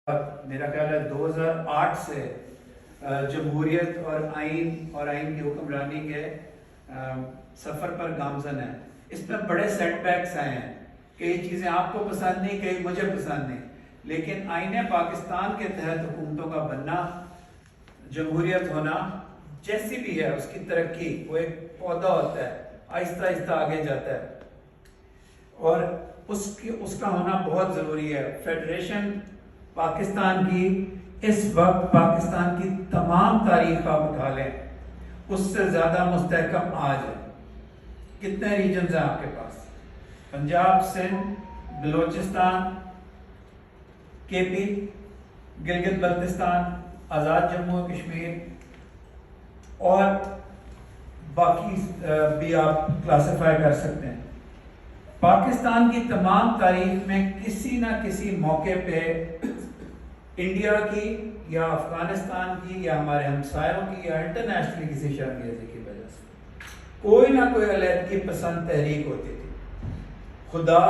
میرا خیال ہے 2008 سے جمہوریت اور آئین کی حکمرانی کے سفر پر گامزن ہے. اس میں بڑے سیٹ بیکس آئے ہیں. کئی چیزیں آپ کو پسند نہیں, کئی مجھے پسند نہیں, لیکن آئین پاکستان کے تحت حکومتوں کا بننا, جمہوریت ہونا, جیسی بھی ہے اس کی ترقی, وہ ایک پودا ہوتا ہے, آہستہ آہستہ آگے جاتا ہے, اور اس کا ہونا بہت ضروری ہے. فیڈریشن پاکستان کی اس وقت پاکستان کی تمام تاریخ آپ اٹھا لیں, اس سے زیادہ مستحکم آج ہے. کتنے ریجنز ہیں آپ کے پاس؟ پنجاب, سندھ, بلوچستان, کے پی, گلگت بلتستان, آزاد جموں و کشمیر, اور باقی بھی آپ کلاسیفائی کر سکتے ہیں. پاکستان کی تمام تاریخ میں کسی نہ کسی موقع پہ انڈیا کی یا افغانستان کی یا ہمارے ہمسایوں کی یا انٹرنیشنلی کسی شرمگیزی کی وجہ سے کوئی نہ کوئی علیحدگی پسند تحریک ہوتی تھی. خدا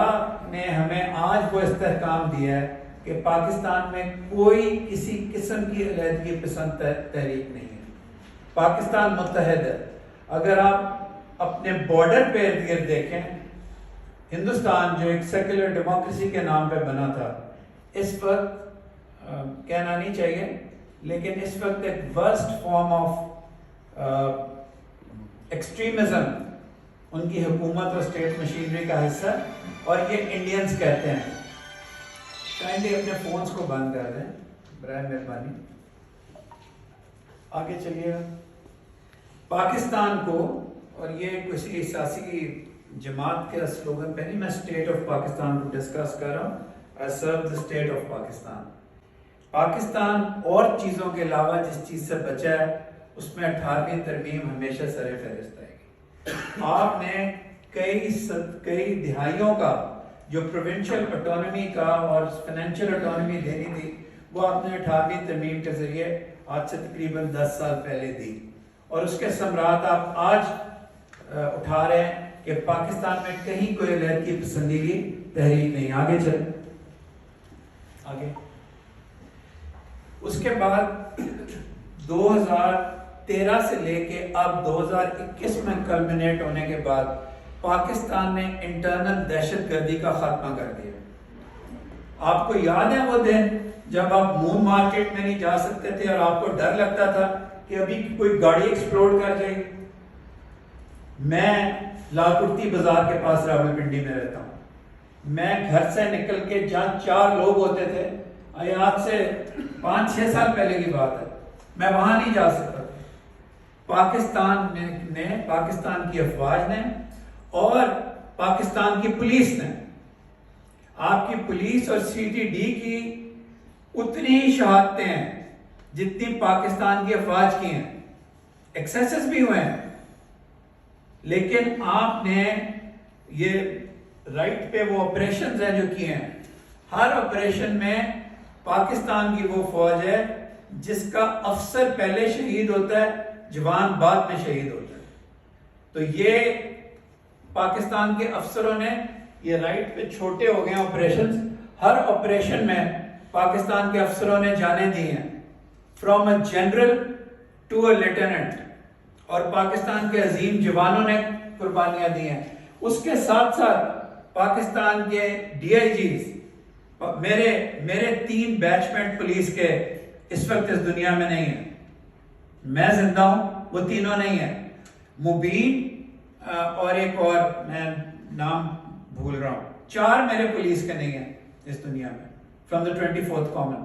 نے ہمیں آج وہ استحکام دیا ہے کہ پاکستان میں کوئی کسی قسم کی علیحدگی پسند تحریک نہیں ہے. پاکستان متحد ہے. اگر آپ اپنے بارڈر پہ ارد گرد دیکھیں, ہندوستان جو ایک سیکولر ڈیموکریسی کے نام پہ بنا تھا, اس وقت کہنا نہیں چاہیے لیکن اس وقت ایک ورسٹ فارم آف ایکسٹریمزم ان کی حکومت اور اسٹیٹ مشینری کا حصہ, اور یہ انڈینز کہتے ہیں. کائنڈلی اپنے فونز کو بند کر دیں برائے مہربانی. آگے چلیے. پاکستان کو, اور یہ کسی سیاسی جماعت کے سلوگن پہ نہیں, میں اسٹیٹ آف پاکستان کو ڈسکس کر رہا ہوں. I serve the state of Pakistan. Pakistan اور چیزوں کے علاوہ جس چیز سے بچا ہے اس میں 18ویں ترمیم ہمیشہ سر فہرست آئے گی. آپ نے کئی دہائیوں کا جو پروونشل اٹانومی کا اور فائنینشیل اٹانومی دینی تھی, وہ آپ نے 18ویں ترمیم کے ذریعے آج سے تقریباً 10 سال پہلے دی, اور اس کے ثمرات آپ آج اٹھا رہے ہیں کہ پاکستان میں کہیں کوئی علیحدگی پسندیدگی تحریک نہیں. آگے چلیں. آگے اس کے بعد 2013 سے لے کے اب 2021 میں کلمنیٹ ہونے کے بعد پاکستان نے انٹرنل دہشت گردی کا خاتمہ کر دیا. آپ کو یاد ہے وہ دن جب آپ مون مارکیٹ میں نہیں جا سکتے تھے اور آپ کو ڈر لگتا تھا کہ ابھی کوئی گاڑی ایکسپلوڈ کر جائے گی؟ میں لاکرتی بازار کے پاس راولپنڈی میں رہتا ہوں. میں گھر سے نکل کے جہاں 4 لوگ ہوتے تھے, آج سے 5-6 سال پہلے کی بات ہے, میں وہاں نہیں جا سکتا. پاکستان نے, پاکستان کی افواج نے اور پاکستان کی پولیس نے, آپ کی پولیس اور سی ٹی ڈی کی اتنی ہی شہادتیں ہیں جتنی پاکستان کی افواج کی ہیں. ایکسیسز بھی ہوئے ہیں, لیکن آپ نے یہ رائٹ پہ وہ آپریشنز ہیں جو کیے ہیں. ہر آپریشن میں پاکستان کی وہ فوج ہے جس کا افسر پہلے شہید ہوتا ہے, جوان بعد میں شہید ہوتا ہے. تو یہ پاکستان کے افسروں نے یہ رائٹ پہ چھوٹے ہو گئے آپریشنز. ہر آپریشن میں پاکستان کے افسروں نے جانیں دی ہیں, from a general to a lieutenant, اور پاکستان کے عظیم جوانوں نے قربانیاں دی ہیں. اس کے ساتھ ساتھ پاکستان کے ڈی آئی جیز, میرے 3 بیچمنٹ پولیس کے اس وقت اس دنیا میں نہیں ہیں. میں زندہ ہوں, وہ تینوں نہیں ہیں. مبین اور ایک اور میں نام بھول رہا ہوں, 4 میرے پولیس کے نہیں ہیں اس دنیا میں. From the 24th common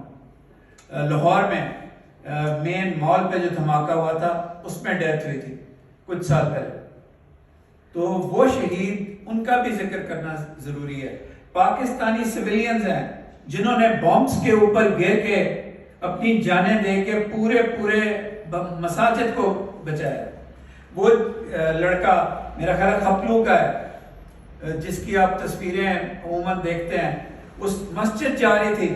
Lahore میں مین مال پہ جو دھماکہ ہوا تھا اس میں ڈیتھ ہوئی تھی کچھ سال پہلے. تو وہ شہید, ان کا بھی ذکر کرنا ضروری ہے. پاکستانی سویلینز ہیں جنہوں نے بمبس کے اوپر گر کے اپنی جانیں دے کے پورے مساجد کو بچایا. وہ لڑکا میرا خیال خپلو کا ہے, جس کی آپ تصویریں عموماً دیکھتے ہیں, اس مسجد جا رہی تھی,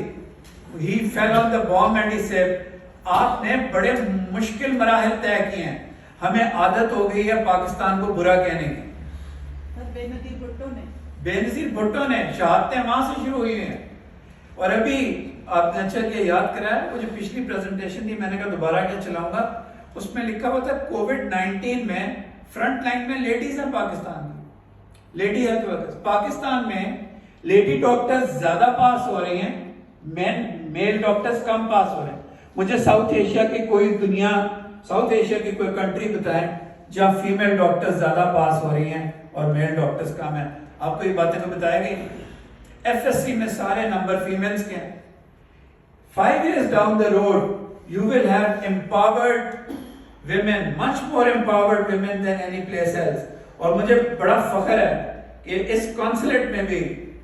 he fell on the bomb and he saved. آپ نے بڑے مشکل مراحل طے کیے ہیں. ہمیں عادت ہو گئی ہے پاکستان کو برا کہنے کی. بے نظیر بھٹو نے شہادتیں وہاں سے شروع ہوئی ہیں, اور ابھی آپ نے اچھا یہ یاد کرایا، وہ جو پچھلی پریزنٹیشن تھی میں نے کہا دوبارہ کیا چلاؤں گا، اس میں لکھا ہوا تھا کووڈ-19 میں فرنٹ لائن میں لیڈیز ہیں پاکستان کی، لیڈی ہیلتھ ورکرز۔ پاکستان میں لیڈی ڈاکٹرز زیادہ پاس ہو رہی ہیں، میل ڈاکٹرز کم پاس ہو رہے ہیں۔ مجھے ساؤتھ ایشیا کی کوئی ساؤتھ ایشیا کی کوئی کنٹری بتائیں جہاں فیمیل ڈاکٹرز زیادہ پاس ہو رہی ہیں اور میل ڈاکٹرز کم ہیں۔ آپ کو یہ باتیں تو بتایا گئی۔ ایف ایس سی میں سارے نمبر فیمیلز کے ہیں۔ 5 years down the road you will have empowered women, much more empowered women than any place else. اور مجھے بڑا فخر ہے کہ اس کونسلیٹ میں بھی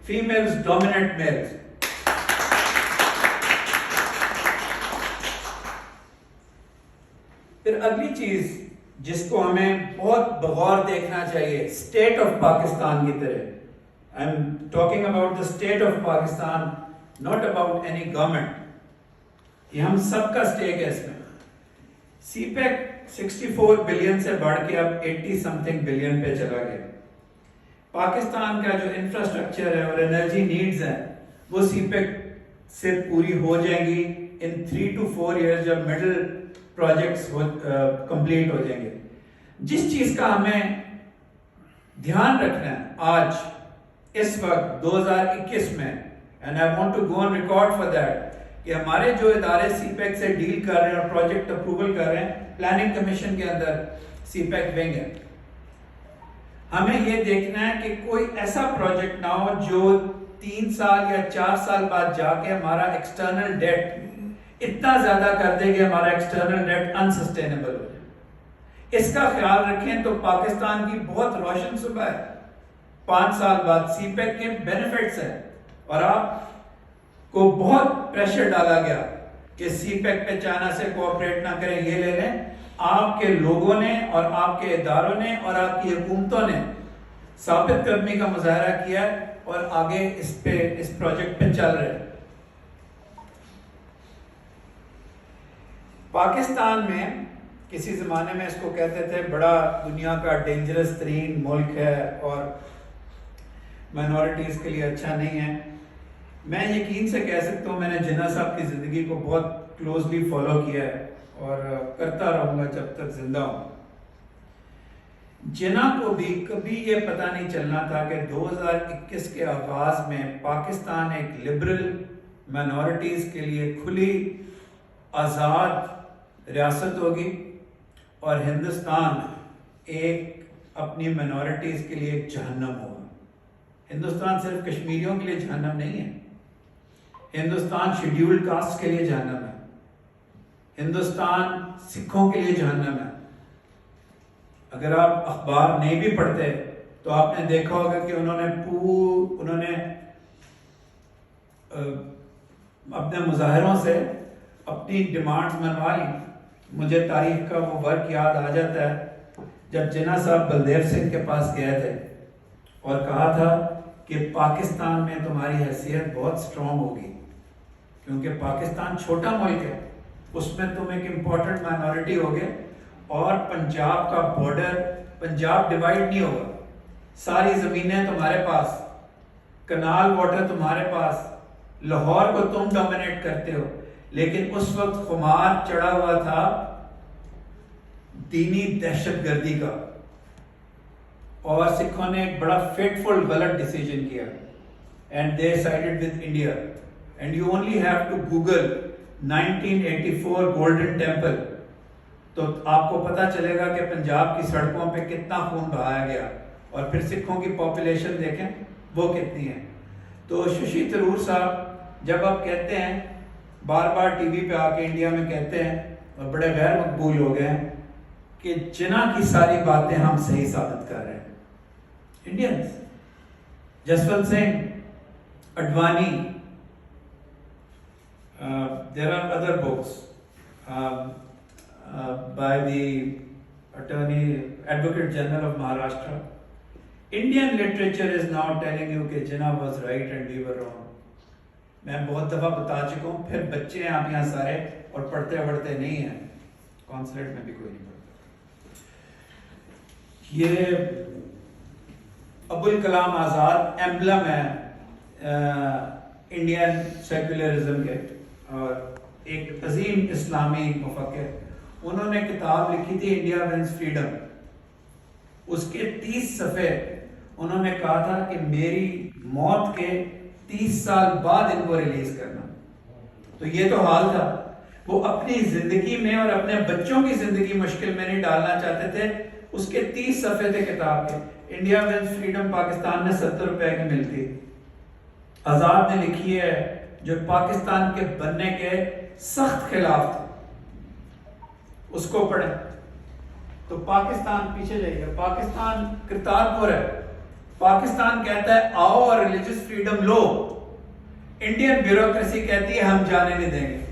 فیمیلز ڈومیننٹ میلز۔ پھر اگلی چیز جس کو ہمیں بہت بغور دیکھنا چاہیے، اسٹیٹ آف پاکستان کی طرح۔ I am talking about the state of Pakistan, not about any government. یہ ہم سب کا اسٹیک ہے اس میں۔ سی پیک 64 بلین سے بڑھ کے اب 80 سمتھنگ بلین پہ چلا گیا۔ پاکستان کا جو انفراسٹرکچر ہے اور انرجی نیڈز ہیں وہ سی پیک سے پوری ہو جائیں گی ان 3 to 4 years جب مڈل پروجیکٹس کمپلیٹ ہو جائیں گے۔ جس چیز کا ہمیں دھیان رکھنا ہے آج اس وقت 2021 میں، and I want to go on record for that, کہ ہمارے جو ادارے سی پیک سے ڈیل کر رہے ہیں اور پروجیکٹ اپروول کر رہے ہیں، پلاننگ کمیشن کے اندر سی پیک ونگ ہے، ہمیں یہ دیکھنا ہے کہ کوئی ایسا پروجیکٹ نہ ہو جو 3 سال یا 4 سال بعد جا کے ہمارا ایکسٹرنل ڈیٹ اتنا زیادہ کر دے کہ ہمارا ایکسٹرنل ڈیٹ انسسٹینیبل ہو جائے۔ اس کا خیال رکھیں تو پاکستان کی بہت روشن صبح ہے۔ 5 سال بعد سی پیک کے بینیفٹس ہیں، اور آپ کو بہت پریشر ڈالا گیا کہ سی پیک پہ چائنا سے کوآپریٹ نہ کریں، یہ لے لیں۔ آپ کے لوگوں نے اور آپ کے اداروں نے اور آپ کی حکومتوں نے ثابت قدمی کا مظاہرہ کیا اور آگے اس پروجیکٹ پہ چل رہے ہیں۔ پاکستان میں کسی زمانے میں اس کو کہتے تھے بڑا دنیا کا ڈینجرس ترین ملک ہے اور مائنورٹیز کے لیے اچھا نہیں ہے۔ میں یقین سے کہہ سکتا ہوں، میں نے جناح صاحب کی زندگی کو بہت کلوزلی فالو کیا ہے اور کرتا رہوں گا جب تک زندہ ہوں۔ جناح کو بھی کبھی یہ پتہ نہیں چلنا تھا کہ 2021 کے آغاز میں پاکستان ایک لبرل مائنورٹیز کے لیے کھلی آزاد ریاست ہوگی اور ہندوستان ایک اپنی مائنورٹیز کے لیے ایک جہنم ہوگا۔ ہندوستان صرف کشمیریوں کے لیے جہنم نہیں ہے، ہندوستان شیڈیولڈ کاسٹ کے لیے جہنم ہے، ہندوستان سکھوں کے لیے جہنم ہے۔ اگر آپ اخبار نہیں بھی پڑھتے تو آپ نے دیکھا ہوگا کہ انہوں نے اپنے مظاہروں سے اپنی ڈیمانڈز منوا لی۔ مجھے تاریخ کا وہ ورک یاد آ جاتا ہے جب جناح صاحب بلدیو سنگھ کے پاس گئے تھے اور کہا تھا کہ پاکستان میں تمہاری حیثیت بہت سٹرونگ ہوگی کیونکہ پاکستان چھوٹا ملک ہے، اس میں تم ایک امپورٹنٹ مائنورٹی ہوگے اور پنجاب کا بارڈر، پنجاب ڈیوائیڈ نہیں ہوگا، ساری زمینیں تمہارے پاس، کنال واٹر تمہارے پاس، لاہور کو تم ڈومینیٹ کرتے ہو۔ لیکن اس وقت خمار چڑھا ہوا تھا دینی دہشت گردی کا، اور سکھوں نے ایک بڑا فیٹفل غلط ڈیسیجن کیا and they sided with India, and you only have to Google 1984 Golden Temple تو آپ کو پتہ چلے گا کہ پنجاب کی سڑکوں پہ کتنا خون بہایا گیا، اور پھر سکھوں کی پاپولیشن دیکھیں وہ کتنی ہے۔ تو ششی تھرور صاحب جب آپ کہتے ہیں، بار بار ٹی وی پہ آ کے انڈیا میں کہتے ہیں اور بڑے غیر مقبول ہو گئے ہیں کہ جناح کی ساری باتیں ہم صحیح ثابت کر رہے ہیں، Indians, Jaswant Singh, Advani, there are other books by the Advocate General of Maharashtra. Indian literature is now telling you کہ Jinnah was right and we were wrong. میں بہت دفعہ بتا چکا ہوں، پھر بچے ہیں آپ یہاں سارے اور پڑھتے پڑھتے نہیں ہیں، کونسلیٹ میں بھی کوئی نہیں پڑھتا۔ یہ ابوالکلام آزاد ایمبلم ہے انڈین سیکولرزم کے، اور ایک عظیم اسلامی مفکر، انہوں نے کتاب لکھی تھی انڈیا ونز فریڈم. اس کے 30 صفحے انہوں نے کہا تھا کہ میری موت کے 30 سال بعد ان کو ریلیز کرنا. تو یہ تو حال تھا. وہ اپنی زندگی میں اور اپنے بچوں کی زندگی مشکل میں نہیں ڈالنا چاہتے تھے. اس کے 30 صفحے تھے کتاب کے. انڈیا ونز فریڈم پاکستان میں 70 روپے کی ملتی. آزاد نے لکھی ہے جو پاکستان کے بننے کے سخت خلاف تھے. اس کو پڑھیں. تو پاکستان، پیچھے جائیے، پاکستان کرتارپور ہے. پاکستان کہتا ہے آؤ اور ریلیجس فریڈم لو. انڈین بیوروکریسی کہتی ہے ہم جانے نہیں دیں گے.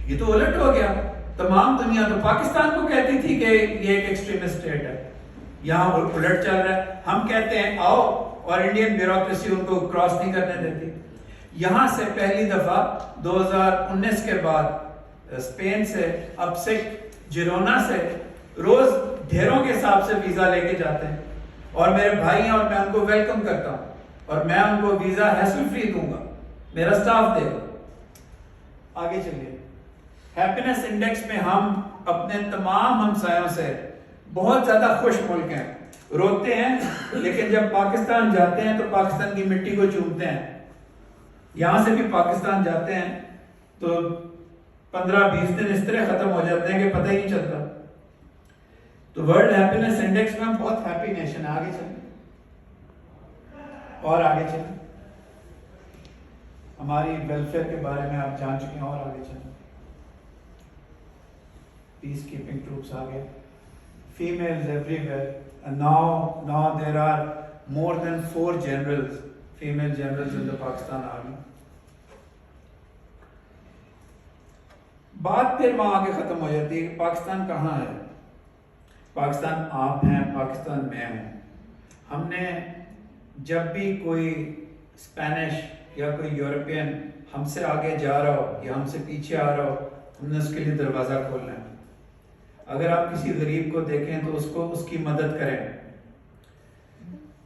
یہ تو الٹ ہو گیا. تمام دنیا تو پاکستان کو کہتی تھی کہ یہ ایک ایکسٹریمسٹ اسٹیٹ ہے، یہاں الٹ چل رہا ہے. ہم کہتے ہیں آؤ اور انڈین بیوروکریسی ان کو کراس نہیں کرنے دیتی. یہاں سے پہلی دفعہ 2019 کے بعد اسپین سے، اب سے جیرونا سے روز ڈھیروں کے حساب سے ویزا لے کے جاتے ہیں. اور میرے بھائی ہیں اور میں ان کو ویلکم کرتا ہوں اور میں ان کو ویزا ہیسل فری دوں گا، میرا سٹاف دے گا. آگے چلیے. ہیپینس انڈیکس میں ہم اپنے تمام ہمسایوں سے بہت زیادہ خوش ملک ہیں. روتے ہیں لیکن جب پاکستان جاتے ہیں تو پاکستان کی مٹی کو چومتے ہیں. یہاں سے بھی پاکستان جاتے ہیں تو 15-20 دن اس طرح ختم ہو جاتے ہیں کہ پتہ ہی نہیں چلتا. تو ورلڈ ہیپینس انڈیکس میں ہم بہت ہیپی نیشن ہے. آگے چلیں اور آگے چلیں. ہماری ویلفیئر کے بارے میں آپ جان چکے ہیں. اور آگے چلیں. پیس کیپنگ ٹروپس آگے. Females every where. Now there are more than 4 generals, female generals in the Pakistan Army. بات پھر وہاں آگے ختم ہو جاتی ہے کہ پاکستان کہاں ہے. پاکستان آپ ہیں، پاکستان میں ہوں. ہم نے جب بھی کوئی اسپینش یا کوئی یورپین ہم سے آگے جا رہا ہو یا ہم سے پیچھے آ رہا ہو، ہم نے اس کے لیے دروازہ کھولنا ہے. اگر آپ کسی غریب کو دیکھیں تو اس کی مدد کریں.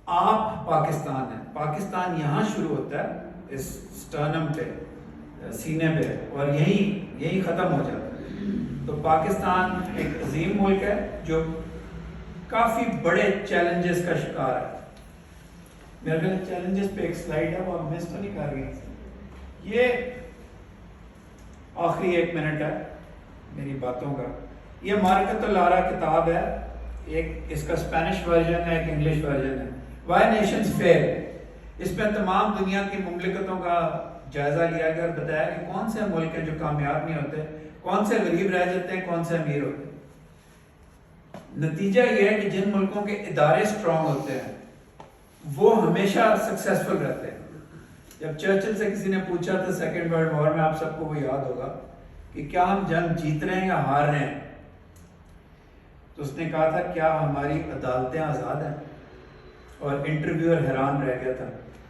آپ پاکستان ہیں. پاکستان یہاں شروع ہوتا ہے اس سٹرنم پہ، سینے پہ، اور یہی ختم ہو جاتا ہے. تو پاکستان ایک عظیم ملک ہے جو کافی بڑے چیلنجز کا شکار ہے. میرے خیال چیلنجز پہ ایک سلائیڈ ہے، وہ آپ مس تو نہیں کر گئی. یہ آخری 1 منٹ ہے میری باتوں کا. یہ مارکت الارا کتاب ہے. ایک اس کا اسپینش ورژن ہے، ایک انگلش ورژن ہے. وائی نیشنز فیل. اس میں تمام دنیا کی مملکتوں کا جائزہ لیا گیا اور بتایا کہ کون سے ملک ہیں جو کامیاب نہیں ہوتے، کون سے غریب رہ جاتے ہیں، کون سے امیر ہوتے ہیں. نتیجہ یہ ہے کہ جن ملکوں کے ادارے اسٹرانگ ہوتے ہیں وہ ہمیشہ سکسیسفل رہتے ہیں. جب چرچل سے کسی نے پوچھا تھا سیکنڈ ورلڈ وار میں، آپ سب کو وہ یاد ہوگا، کہ کیا ہم جنگ جیت رہے ہیں یا ہار رہے ہیں، تو اس نے کہا تھا کیا ہماری عدالتیں آزاد ہیں. اور انٹرویور حیران رہ گیا تھا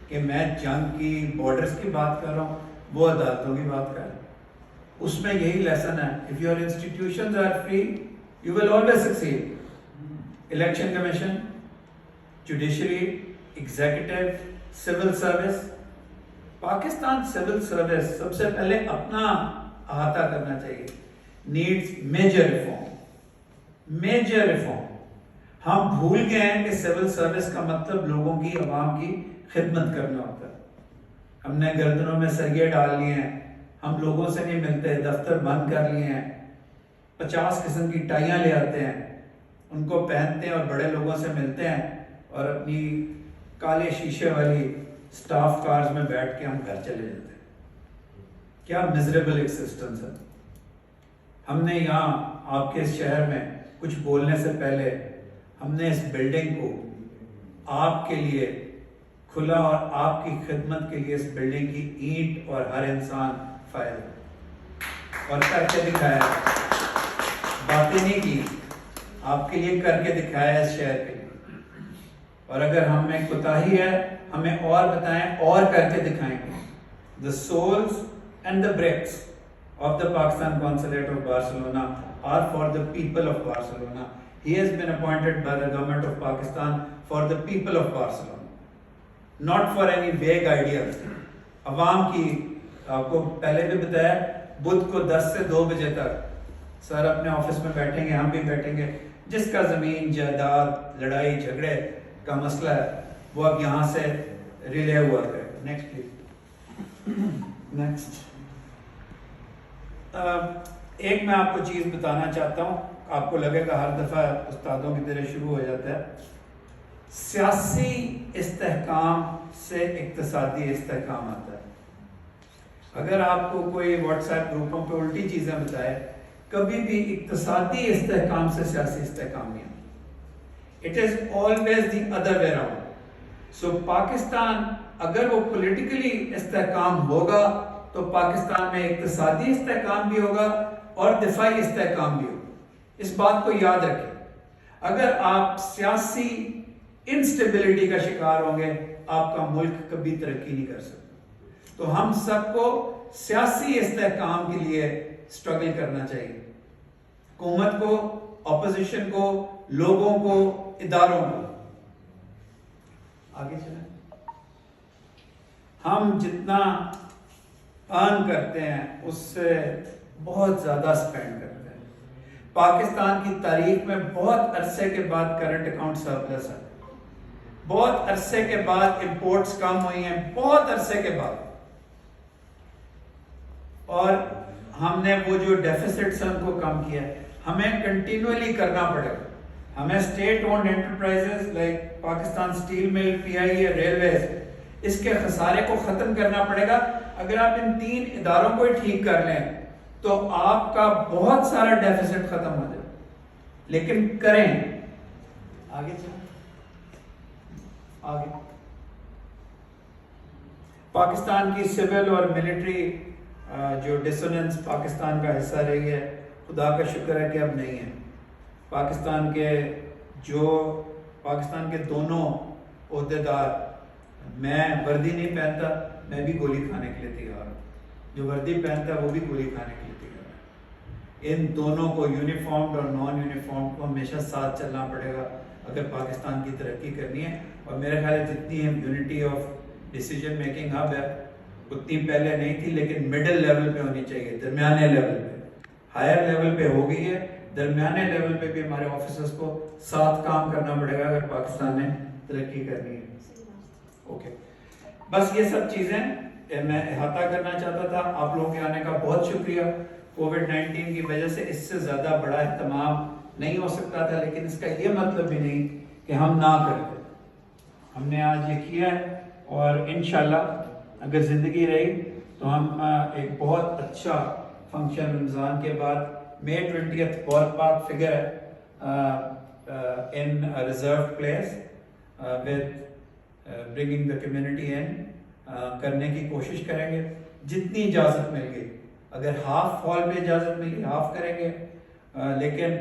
کہ میں جنگ کی بارڈرز کی بات کر رہا ہوں، وہ عدالتوں کی بات کر رہا ہوں. اس میں یہی لیسن ہے. If your institutions are free, you will always succeed. Election commission, judiciary, executive, civil service. Pakistan civil service سب سے پہلے اپنا احاطہ کرنا چاہیے. Needs major reform. ہم بھول گئے ہیں کہ سول سروس کا مطلب لوگوں کی، عوام کی خدمت کرنا ہوتا ہے. ہم نے گردنوں میں سریے ڈال لیے ہیں، ہم لوگوں سے نہیں ملتے، دفتر بند کر لیے ہیں، 50 قسم کی ٹائیاں لے آتے ہیں، ان کو پہنتے ہیں اور بڑے لوگوں سے ملتے ہیں، اور اپنی کالے شیشے والی سٹاف کارز میں بیٹھ کے ہم گھر چلے جاتے ہیں. کیا مزریبل ایکسسٹنس ہے. ہم نے یہاں آپ کے اس شہر میں کچھ بولنے سے پہلے ہم نے اس بلڈنگ کو آپ کے لیے کھلا اور آپ کی خدمت کے لیے اس بلڈنگ کی اینٹ اور ہر انسان فائل اور کر کے دکھایا. باتیں نہیں کی، آپ کے لیے کر کے دکھایا اس شہر کے لیے. اور اگر ہم میں کوتاہی ہے ہمیں اور بتائیں، اور کر کے دکھائیں گے. The souls and the bricks of the Pakistan Consulate of Barcelona are for the people of Barcelona. He has been appointed by the government of Pakistan for the people of Barcelona, not for any vague ideas. عوام کی آپ کو پہلے بھی بتایا بدھ کو 10 سے 2 بجے تک سر اپنے آفس میں بیٹھیں گے, ہم بھی بیٹھیں گے. جس کا زمین جائیداد لڑائی جھگڑے کا مسئلہ ہے وہ اب یہاں سے ریلے ہوا کرے. Next please. نیکسٹ. ایک میں آپ کو چیز بتانا چاہتا ہوں, آپ کو لگے گا ہر دفعہ استادوں کی طرح شروع ہو جاتا ہے. سیاسی استحکام سے اقتصادی استحکام آتا ہے. اگر آپ کو کوئی واٹس ایپ گروپوں پہ الٹی چیزیں بتائے, کبھی بھی اقتصادی استحکام سے سیاسی استحکام نہیں آتا. It is always the other way around. So Pakistan اگر وہ پولیٹیکلی استحکام ہوگا تو پاکستان میں اقتصادی استحکام بھی ہوگا اور دفاعی استحکام بھی ہوگا. اس بات کو یاد رکھیں. اگر آپ سیاسی انسٹیبلٹی کا شکار ہوں گے, آپ کا ملک کبھی ترقی نہیں کر سکتا. تو ہم سب کو سیاسی استحکام کے لیے سٹرگل کرنا چاہیے. حکومت کو, اپوزیشن کو, لوگوں کو, اداروں کو. آگے چلیں. ہم جتنا ارن کرتے ہیں اس سے بہت زیادہ سپینڈ کرتے ہیں. پاکستان کی تاریخ میں بہت عرصے کے بعد کرنٹ اکاؤنٹ سرپلس ہے. بہت عرصے کے بعد امپورٹس کم ہوئی ہیں, بہت عرصے کے بعد. اور ہم نے وہ جو ڈیفیسٹس ہیں ان کو کم کیا ہے. ہمیں کنٹینیولی کرنا پڑے گا. ہمیں state owned enterprises like Pakistan steel mill, P آئی اے, ریلویز, اس کے خسارے کو ختم کرنا پڑے گا. اگر آپ ان 3 اداروں کو ہی ٹھیک کر لیں تو آپ کا بہت سارا ڈیفیسٹ ختم ہو جائے. لیکن کریں. آگے چلیں. آگے. پاکستان کی سول اور ملٹری جو ڈسوننس پاکستان کا حصہ رہی ہے, خدا کا شکر ہے کہ اب نہیں ہے. پاکستان کے دونوں عہدیدار, میں وردی نہیں پہنتا, میں بھی گولی کھانے کے لیے تیار ہوں. جو وردی پہنتا ہے وہ بھی گولی کھانے کے لیے تیار ہے. ان دونوں کو, یونیفارمڈ اور نان یونیفارمڈ کو, ہمیشہ ساتھ چلنا پڑے گا اگر پاکستان کی ترقی کرنی ہے. اور میرے خیال ہے جتنی یونٹی آف ڈیسیجن میکنگ اب ہے اتنی پہلے نہیں تھی, لیکن مڈل لیول پہ ہونی چاہیے, درمیانے لیول پہ. ہائر لیول پہ ہو گئی ہے, درمیانے لیول پہ بھی ہمارے آفیسرز کو ساتھ کام کرنا پڑے گا اگر پاکستان نے ترقی کرنی ہے. اوکے, بس یہ سب چیزیں میں احاطہ کرنا چاہتا تھا. آپ لوگوں کے آنے کا بہت شکریہ. کووڈ-19 کی وجہ سے اس سے زیادہ بڑا اہتمام نہیں ہو سکتا تھا, لیکن اس کا یہ مطلب بھی نہیں کہ ہم نہ کرتے. ہم نے آج یہ کیا ہے, اور انشاءاللہ اگر زندگی رہی تو ہم ایک بہت اچھا فنکشن رمضان کے بعد May 20th بال پاک فگر ہے in a reserved place with bringing the community in کرنے کی کوشش کریں گے جتنی اجازت مل گئی. اگر ہاف ہال پہ اجازت ملی ہاف کریں گے, لیکن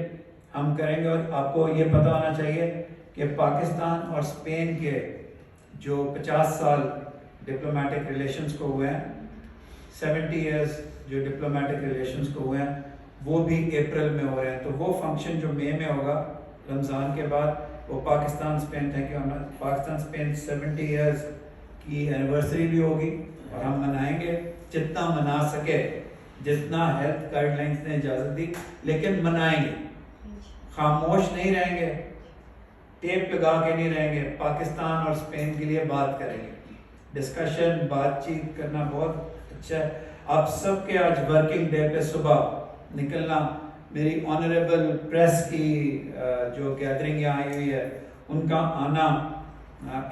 ہم کریں گے. اور آپ کو یہ پتہ ہونا چاہیے کہ پاکستان اور اسپین کے جو 50 سال ڈپلومیٹک ریلیشنز کو ہوئے ہیں, 70 ایئرز جو ڈپلومیٹک ریلیشنز کو ہوئے ہیں, وہ بھی اپریل میں ہو رہے ہیں. تو وہ فنکشن جو مئی میں ہوگا رمضان کے بعد, وہ Pakistan Spain thank you Pakistan Spain 70 years کی اینیورسری بھی ہوگی, اور ہم منائیں گے جتنا منا سکے, جتنا ہیلتھ گائیڈ لائنس نے اجازت دی, لیکن منائیں گے. خاموش نہیں رہیں گے, ٹیپ لگا کے نہیں رہیں گے. پاکستان اور اسپین کے لیے بات کریں گے. ڈسکشن, بات چیت کرنا بہت اچھا ہے. آپ سب کے آج ورکنگ ڈے پہ صبح نکلنا, میری آنریبل پریس کی جو گیدرنگ یہاں آئی ہوئی ہے, ان کا آنا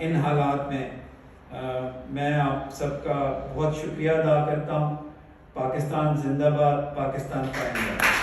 ان حالات میں, میں آپ سب کا بہت شکریہ ادا کرتا ہوں. پاکستان زندہ باد, پاکستان قائم رہے.